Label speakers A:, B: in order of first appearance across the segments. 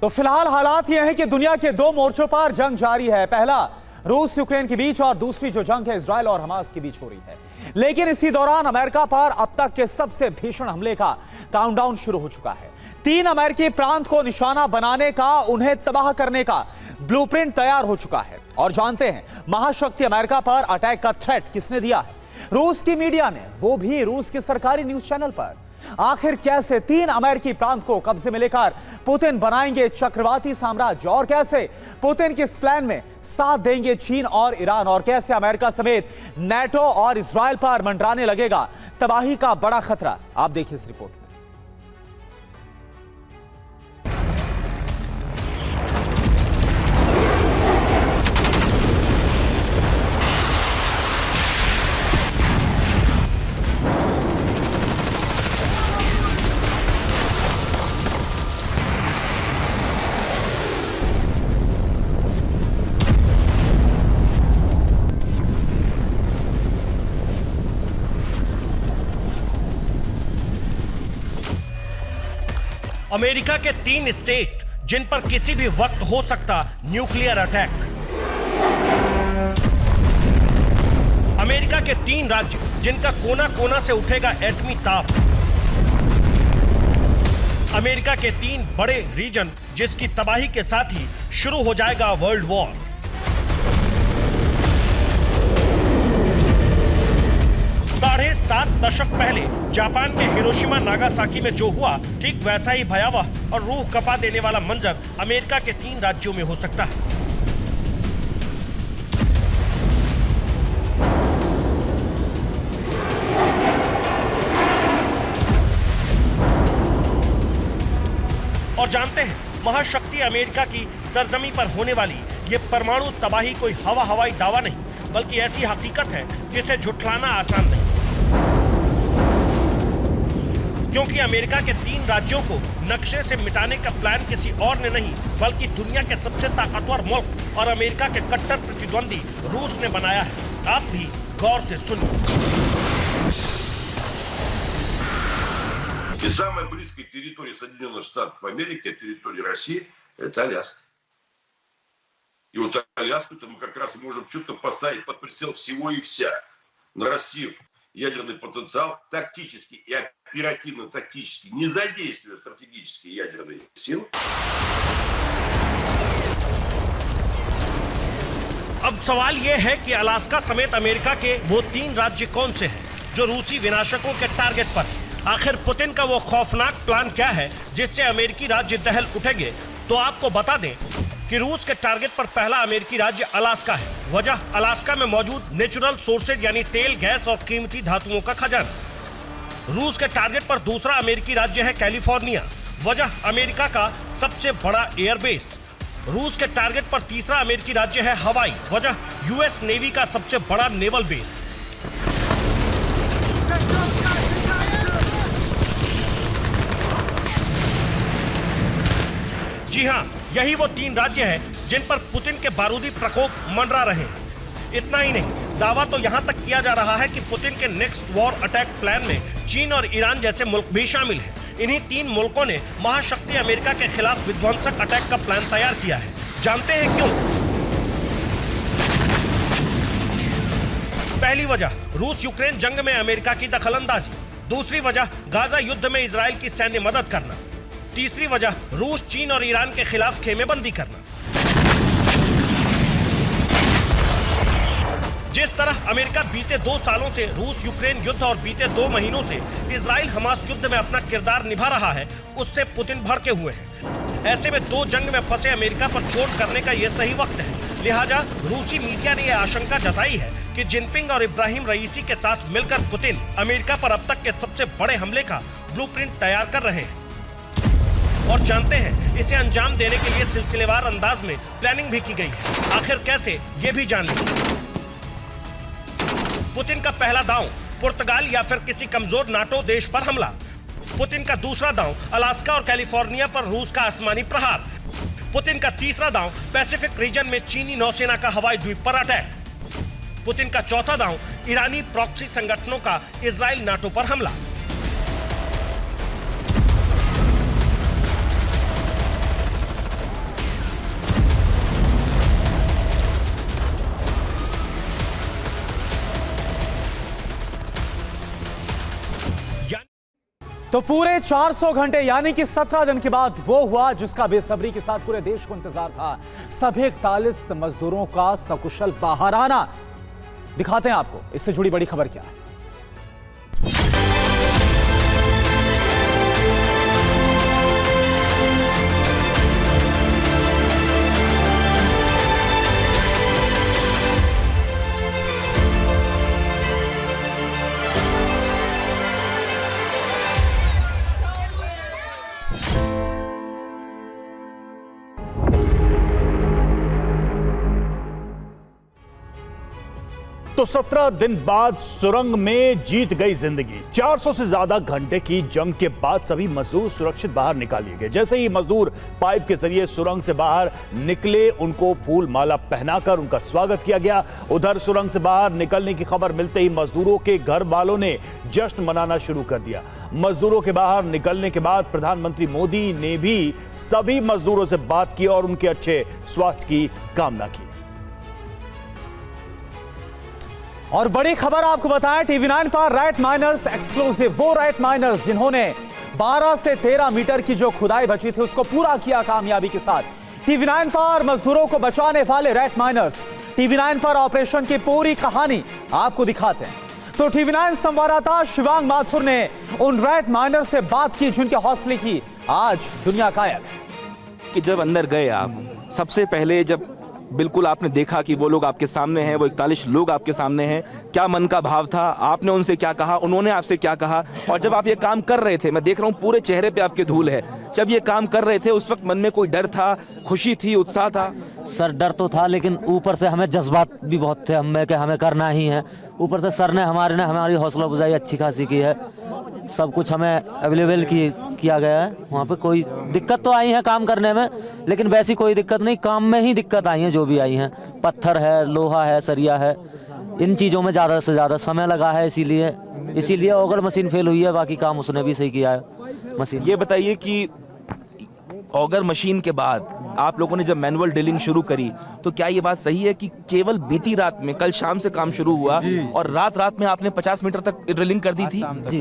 A: तो फिलहाल हालात यह है कि दुनिया के दो मोर्चों पर जंग जारी है। पहला रूस यूक्रेन के बीच और दूसरी जो जंग है इजराइल और हमास के बीच हो रही है। लेकिन इसी दौरान अमेरिका पर अब तक के सबसे भीषण हमले का काउंटडाउन शुरू हो चुका है। 3 अमेरिकी प्रांत को निशाना बनाने का, उन्हें तबाह करने का ब्लूप्रिंट तैयार हो चुका है। और जानते हैं महाशक्ति अमेरिका पर अटैक का थ्रेट किसने दिया है? रूस की मीडिया ने, वो भी रूस के सरकारी न्यूज चैनल पर। आखिर कैसे 3 अमेरिकी प्रांत को कब्जे में लेकर पुतिन बनाएंगे चक्रवाती साम्राज्य, और कैसे पुतिन के इस प्लान में साथ देंगे चीन और ईरान, और कैसे अमेरिका समेत नेटो और इजराइल पर मंडराने लगेगा तबाही का बड़ा खतरा, आप देखिए इस रिपोर्ट में।
B: अमेरिका के 3 स्टेट जिन पर किसी भी वक्त हो सकता न्यूक्लियर अटैक। अमेरिका के 3 राज्य जिनका कोना कोना से उठेगा एटमी ताप। अमेरिका के 3 बड़े रीजन जिसकी तबाही के साथ ही शुरू हो जाएगा वर्ल्ड वॉर। साढ़े 7 दशक पहले जापान के हिरोशिमा नागासाकी में जो हुआ, ठीक वैसा ही भयावह और रूह कपा देने वाला मंजर अमेरिका के 3 राज्यों में हो सकता है। और जानते हैं, महाशक्ति अमेरिका की सरजमी पर होने वाली ये परमाणु तबाही कोई हवाई दावा नहीं, बल्कि ऐसी हकीकत है जिसे झुठलाना आसान नहीं। क्योंकि अमेरिका के 3 राज्यों को नक्शे से मिटाने का प्लान किसी और ने नहीं, बल्कि दुनिया के सबसे ताकतवर मुल्क और अमेरिका के कट्टर प्रतिद्वंदी रूस ने बनाया है। आप भी गौर से सुनिए।
C: И самая близкая территория Соединенных Штатов Америки, территория России, это Аляска. И вот Аляску-то мы как раз можем четко поставить под прицел всего и вся, нарастив ядерный потенциал тактически и оперативно-тактически, не задействуя стратегические ядерные силы.
B: अब सवाल यह है कि अलास्का समेत अमेरिका के वो 3 राज्य कौन से हैं जो रूसी विनाशकों के टारगेट पर हैं? आखिर पुतिन का वो खौफनाक प्लान क्या है जिससे अमेरिकी राज्य दहल उठेंगे? तो आपको बता दें कि रूस के टारगेट पर पहला अमेरिकी राज्य अलास्का है। वजह, अलास्का में मौजूद नेचुरल सोर्सेज यानी तेल, गैस और कीमती धातुओं का खजाना। रूस के टारगेट पर दूसरा अमेरिकी राज्य है कैलिफोर्निया। वजह, अमेरिका का सबसे बड़ा एयरबेस। रूस के टारगेट पर तीसरा अमेरिकी राज्य है हवाई। वजह, यूएस नेवी का सबसे बड़ा नेवल बेस। जी हां, यही वो 3 राज्य हैं जिन पर पुतिन के बारूदी प्रकोप मंडरा रहे हैं। इतना ही नहीं, दावा तो यहां तक किया जा रहा है कि पुतिन के नेक्स्ट वॉर अटैक प्लान में चीन और ईरान जैसे मुल्क भी शामिल हैं। इन्हीं 3 मुल्कों ने महाशक्ति अमेरिका के खिलाफ विध्वंसक अटैक का प्लान तैयार किया है। जानते हैं क्यों? पहली वजह, रूस यूक्रेन जंग में अमेरिका की दखलंदाजी। दूसरी वजह, गाजा युद्ध में इजराइल की सैन्य मदद करना। तीसरी वजह, रूस, चीन और ईरान के खिलाफ खेमेबंदी करना। जिस तरह अमेरिका बीते 2 सालों से रूस यूक्रेन युद्ध और बीते 2 महीनों से इजराइल हमास युद्ध में अपना किरदार निभा रहा है, उससे पुतिन भड़के हुए हैं। ऐसे में 2 जंग में फंसे अमेरिका पर चोट करने का यह सही वक्त है। लिहाजा रूसी मीडिया ने यह आशंका जताई है कि जिनपिंग और इब्राहिम रईसी के साथ मिलकर पुतिन अमेरिका पर अब तक के सबसे बड़े हमले का ब्लूप्रिंट तैयार कर रहे हैं। और जानते हैं, इसे अंजाम देने के लिए सिलसिलेवार अंदाज में प्लानिंग भी की गई है। आखिर कैसे, ये भी जान लीजिए। पुतिन का पहला दांव, पुर्तगाल या फिर किसी कमजोर नाटो देश पर हमला। पुतिन का दूसरा दांव, अलास्का और कैलिफोर्निया पर रूस का आसमानी प्रहार। पुतिन का तीसरा दांव, पैसिफिक रीजन में चीनी नौसेना का हवाई द्वीप पर अटैक। पुतिन का चौथा दांव, ईरानी प्रॉक्सी संगठनों का इजराइल नाटो पर हमला।
A: तो पूरे 400 घंटे यानी कि 17 दिन के बाद वो हुआ जिसका बेसब्री के साथ पूरे देश को इंतजार था। सभी 41 मजदूरों का सकुशल बाहर आना। दिखाते हैं आपको इससे जुड़ी बड़ी खबर क्या है।
D: तो 17 दिन बाद सुरंग में जीत गई जिंदगी। 400 से ज्यादा घंटे की जंग के बाद सभी मजदूर सुरक्षित बाहर निकाल लिए गए। जैसे ही मजदूर पाइप के जरिए सुरंग से बाहर निकले, उनको फूल माला पहनाकर उनका स्वागत किया गया। उधर सुरंग से बाहर निकलने की खबर मिलते ही मजदूरों के घर वालों ने जश्न मनाना शुरू कर दिया। मजदूरों के बाहर निकलने के बाद प्रधानमंत्री मोदी ने भी सभी मजदूरों से बात की और उनके अच्छे स्वास्थ्य की कामना की।
A: और बड़ी खबर आपको बताएं, टीवी9 पर रैट माइनर्स एक्सक्लूसिव। वो रैट माइनर्स जिन्होंने 12 से 13 मीटर की जो खुदाई बची थी उसको पूरा किया कामयाबी के साथ। टीवी9 पर मजदूरों को बचाने वाले रैट माइनर्स। टीवी9 पर ऑपरेशन की पूरी कहानी आपको दिखाते हैं। तो टीवी9 संवाददाता शिवांग माथुर ने उन रैट माइनर्स से बात की जिनके हौसले की आज दुनिया कायल है।
E: कि जब अंदर गए आप, सबसे पहले जब बिल्कुल आपने देखा कि वो लोग आपके सामने हैं, वो 41 लोग आपके सामने हैं, क्या मन का भाव था? आपने उनसे क्या कहा, उन्होंने आपसे क्या कहा? और जब आप ये काम कर रहे थे, मैं देख रहा हूँ पूरे चेहरे पे आपके धूल है, जब ये काम कर रहे थे उस वक्त मन में कोई डर था, खुशी थी, उत्साह था?
F: सर डर तो था, लेकिन ऊपर से हमें जज्बात भी बहुत थे हमें कि हमें करना ही है। ऊपर से सर ने हमारी हौसला अफजाई अच्छी खासी की है। सब कुछ हमें अवेलेबल किया गया है। वहाँ पे कोई दिक्कत तो आई है काम करने में, लेकिन वैसी कोई दिक्कत नहीं, काम में ही दिक्कत आई है जो भी आई हैं। पत्थर है, लोहा है, सरिया है, इन चीज़ों में ज़्यादा से ज़्यादा समय लगा है। इसीलिए ऑगर मशीन फेल हुई है, बाकी काम उसने भी सही किया है मशीन।
E: ये बताइए कि ऑगर मशीन के बाद आप लोगों ने जब मैनुअल ड्रिलिंग शुरू करी, तो क्या ये बात सही है कि केवल बीती रात में, कल शाम से काम शुरू हुआ और रात में आपने 50 मीटर तक ड्रिलिंग कर दी थी?
F: जी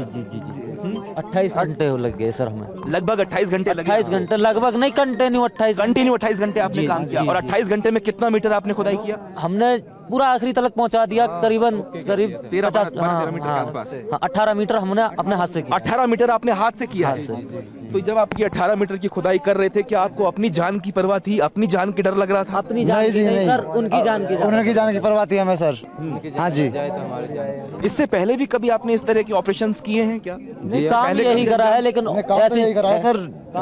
F: 28 घंटे लग गए सर हमें।
E: लगभग 28 घंटे लगे?
F: 28 घंटे लगभग नहीं, कंटिन्यू 28
E: घंटे आपने काम किया। और 28 घंटे में कितना मीटर आपने खुदाई किया?
F: हमने पूरा आखिरी तक पहुंचा दिया, करीब 50
E: मीटर के आसपास।
F: 18 मीटर हमने अपने हाथ से किया।
E: 18 मीटर आपने हाथ से किया है। तो जब आप ये 18 मीटर की खुदाई कर रहे थे, क्या आपको अपनी जान की परवाह थी? अपनी जान की डर लग रहा था?
F: अपनी जान की नहीं सर, उनकी जान की परवाह थी हमें सर। हाँ जी।
E: इससे पहले भी कभी आपने इस तरह के ऑपरेशंस किए हैं क्या?
F: काम यही करा है, लेकिन
G: ऐसे यही करा है सर,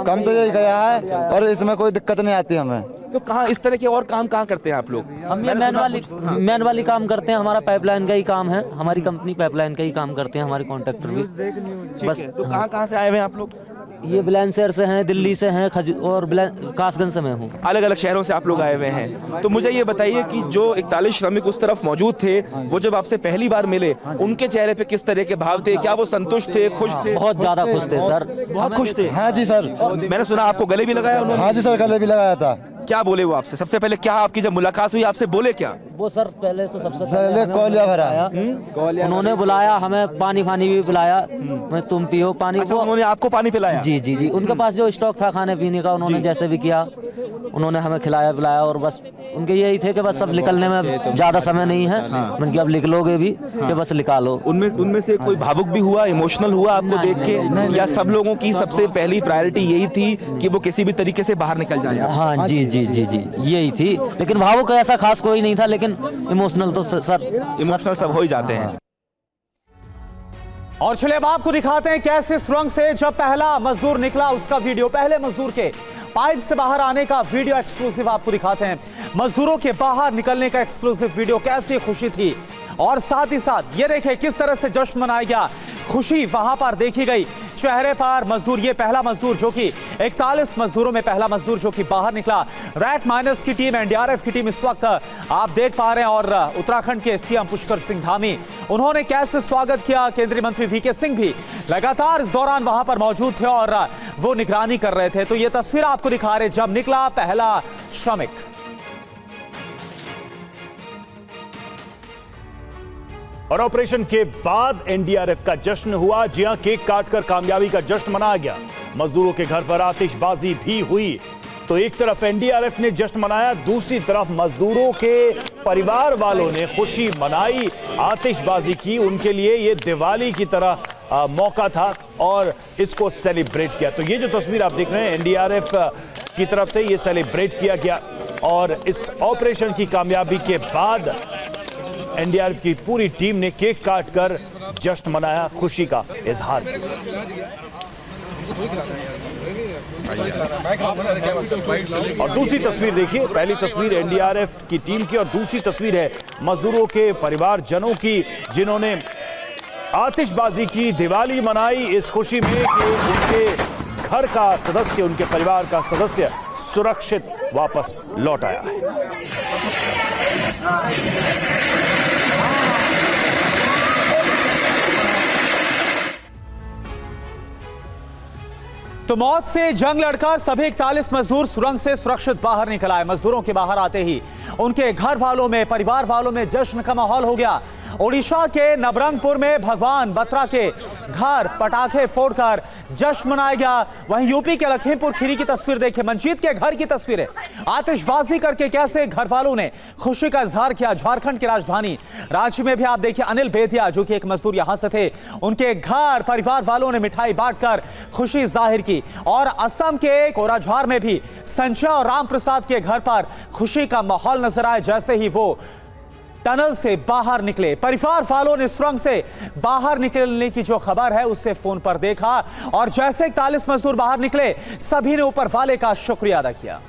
G: काम तो यही गया है और इसमें कोई दिक्कत नहीं आती हमें।
E: तो कहाँ इस तरह के और काम कहाँ करते हैं आप लोग?
F: हम ये मैन वाली काम करते हैं। हमारा पाइपलाइन का ही काम है, हमारी कंपनी पाइपलाइन का ही काम करते हैं, हमारे कॉन्ट्रैक्टर भी।
E: बस तो कहाँ से आए हुए हैं आप लोग?
F: ये बुलंदशहर से हैं, दिल्ली से हैं, और कासगंज से मैं हूँ।
E: अलग अलग शहरों से आप लोग आए हुए हैं। तो मुझे ये बताइए कि जो 41 श्रमिक उस तरफ मौजूद थे, वो जब आपसे पहली बार मिले, उनके चेहरे पे किस तरह के भाव थे? क्या वो संतुष्ट थे, खुश थे?
F: बहुत ज्यादा खुश थे सर,
E: बहुत खुश थे।
G: हाँ जी सर।
E: मैंने सुना आपको गले भी लगाया उन्होंने?
G: हाँ जी सर, गले भी लगाया था।
E: क्या बोले वो आपसे? सबसे पहले क्या आपकी जब मुलाकात हुई आपसे बोले क्या?
F: वो सर पहले से सबसे
G: पहले कौलिया भरा,
F: उन्होंने बुलाया हमें, पानी भी पिलाया, मैं तुम पियो पानी।
E: अच्छा, उन्होंने आपको पानी पिलाया?
F: जी। उनके पास जो स्टॉक था खाने पीने का, उन्होंने जैसे भी किया, उन्होंने हमें खिलाया पिलाया। और बस उनके यही थे कि बस सब निकलने में ज्यादा समय नहीं है, मैंने कहा अब निकलोगे भी कि बस निकालो।
E: उनमें से कोई भावुक भी हुआ, इमोशनल हुआ आपको देख के, या सब लोगों की सबसे पहली प्रायोरिटी यही थी कि वो किसी भी तरीके से बाहर निकल जाए?
F: हाँ जी यही थी, लेकिन भावुक ऐसा खास कोई नहीं था, लेकिन इमोशनल तो सर
E: इमोशनल सब हो ही जाते हैं।
A: और चलिए अब आपको दिखाते हैं कैसे सुरंग से जब पहला मजदूर निकला उसका वीडियो, पहले मजदूर के पाइप से बाहर आने का वीडियो एक्सक्लूसिव आपको दिखाते हैं। मजदूरों के बाहर निकलने का एक्सक्लूसिव वीडियो, कैसी खुशी थी और साथ ही साथ ये देखें किस तरह से जश्न मनाया गया, खुशी वहां पर देखी गई चेहरे पर। मजदूर, ये पहला मजदूर जो कि 41 मजदूरों में पहला मजदूर जो कि बाहर निकला। रैट माइनर्स की टीम, एनडीआरएफ की टीम इस वक्त आप देख पा रहे हैं, और उत्तराखंड के सीएम पुष्कर सिंह धामी, उन्होंने कैसे स्वागत किया। केंद्रीय मंत्री वीके सिंह भी लगातार इस दौरान वहां पर मौजूद थे और वो निगरानी कर रहे थे। तो ये तस्वीर आपको दिखा रहे जब निकला पहला श्रमिक।
D: और ऑपरेशन के बाद एनडीआरएफ का जश्न हुआ। जी हां, केक काटकर कामयाबी का जश्न मनाया गया। मजदूरों के घर पर आतिशबाजी भी हुई। तो एक तरफ एनडीआरएफ ने जश्न मनाया, दूसरी तरफ मजदूरों के परिवार वालों ने खुशी मनाई, आतिशबाजी की। उनके लिए ये दिवाली की तरह मौका था और इसको सेलिब्रेट किया। तो ये जो तस्वीर आप देख रहे हैं, एनडीआरएफ की तरफ से ये सेलिब्रेट किया गया और इस ऑपरेशन की कामयाबी के बाद एनडीआरएफ की पूरी टीम ने केक काटकर जश्न मनाया, खुशी का इजहार किया। और दूसरी तस्वीर देखिए, पहली तस्वीर एनडीआरएफ की टीम की और दूसरी तस्वीर है मजदूरों के परिवारजनों की, जिन्होंने आतिशबाजी की, दिवाली मनाई इस खुशी में कि उनके घर का सदस्य, उनके परिवार का सदस्य सुरक्षित वापस लौट आया है।
A: तो मौत से जंग लड़कर सभी 41 मजदूर सुरंग से सुरक्षित बाहर निकल आए। मजदूरों के बाहर आते ही उनके घर वालों में, परिवार वालों में जश्न का माहौल हो गया। ओडिशा के नवरंगपुर में भगवान बत्रा के घर पटाखे फोड़कर जश्न मनाया गया। वहीं यूपी के लखीमपुर खीरी की तस्वीर देखिए, मंजीत के घर की तस्वीर है। आतिशबाजी करके कैसे घर वालों ने खुशी का इजहार किया। झारखंड की राजधानी रांची में भी आप देखिए, अनिल बेदिया जो कि एक मजदूर यहां से थे, उनके घर परिवार वालों ने मिठाई बांटकर खुशी जाहिर की। और असम के कोराझार में भी संजय और राम प्रसाद के घर पर खुशी का माहौल नजर आया जैसे ही वो टनल से बाहर निकले। परिवार वालों ने सुरंग से बाहर निकलने की जो खबर है उसे फोन पर देखा और जैसे 41 मजदूर बाहर निकले, सभी ने ऊपर वाले का शुक्रिया अदा किया।